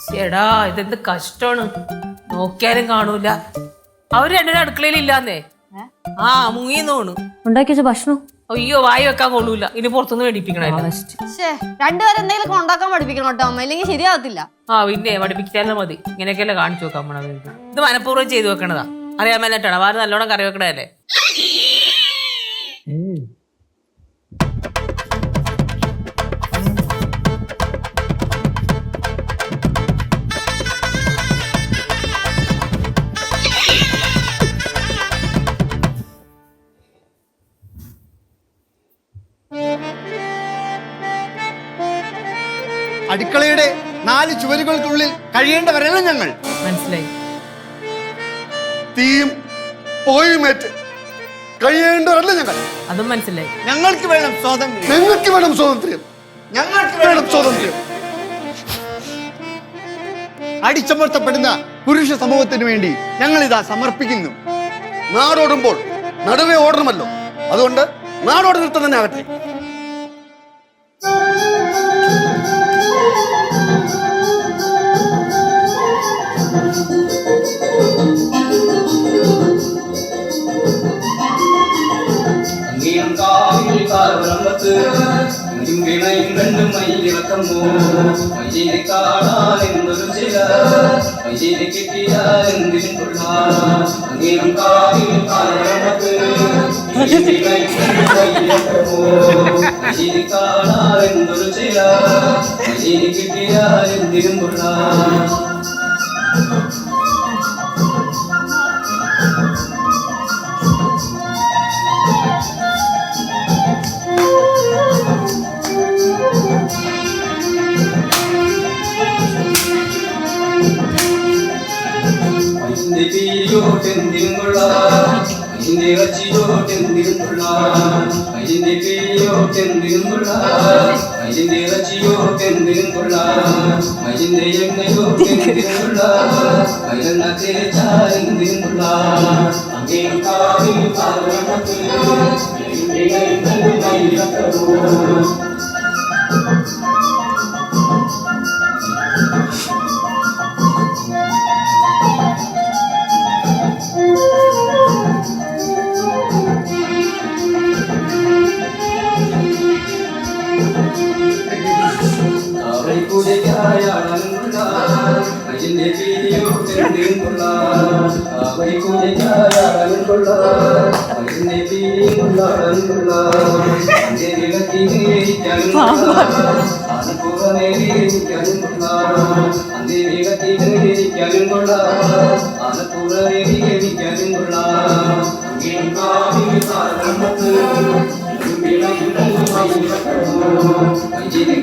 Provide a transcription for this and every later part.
ചേടാ ഇതെന്ത് കഷ്ടമാണ്. നോക്കിയാലും കാണൂല. അവര് രണ്ടിനും അടുക്കളയിൽ ഇല്ലാന്നേ. ആ മുങ്ങിന്നോണ്. ഉണ്ടാക്കി വെച്ച ഭക്ഷണം അയ്യോ വായി വെക്കാൻ കൊള്ളൂല. ഇനി പുറത്തുനിന്ന് മേടിപ്പിക്കണേ. രണ്ടുപേരും എന്തെങ്കിലും ഉണ്ടാക്കാൻ പഠിപ്പിക്കണം കേട്ടോ അമ്മ, ഇല്ലെങ്കിൽ ശരിയാകത്തില്ല. ആ പിന്നെ പഠിപ്പിച്ചാലും മതി. ഇങ്ങനെയൊക്കെയല്ലേ കാണിച്ചു നോക്കാം നമ്മളെ. ഇത് മനഃപൂർവ്വം ചെയ്തു വെക്കണതാ. അറിയാൻ മേലായിട്ടാണ്. വാര് നല്ലോണം കറി വെക്കണതല്ലേ. അടുക്കളയുടെ 4 ചുവരുകൾക്കുള്ളിൽ കഴിയേണ്ടവരല്ല ഞങ്ങൾ. മനസ്സിലായി. തീയും പോയുമേറ്റ് കഴിയേണ്ടവരല്ല ഞങ്ങൾ. അതും മനസ്സിലായി. ഞങ്ങൾക്ക് വേണം സ്വാതന്ത്ര്യം. ഞങ്ങൾക്ക് വേണം സ്വാതന്ത്ര്യം. ഞങ്ങൾക്ക് വേണം സ്വാതന്ത്ര്യം. അടിച്ചമർത്തപ്പെടുന്ന പുരുഷ സമൂഹത്തിന് വേണ്ടി ഞങ്ങൾ ഇതാ സമർപ്പിക്കുന്നു. നാടോടുമ്പോൾ നടുവേ ഓടണമല്ലോ. അതുകൊണ്ട് നാടോട് നൃത്തം തന്നെ ആകട്ടെ.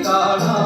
കാണാ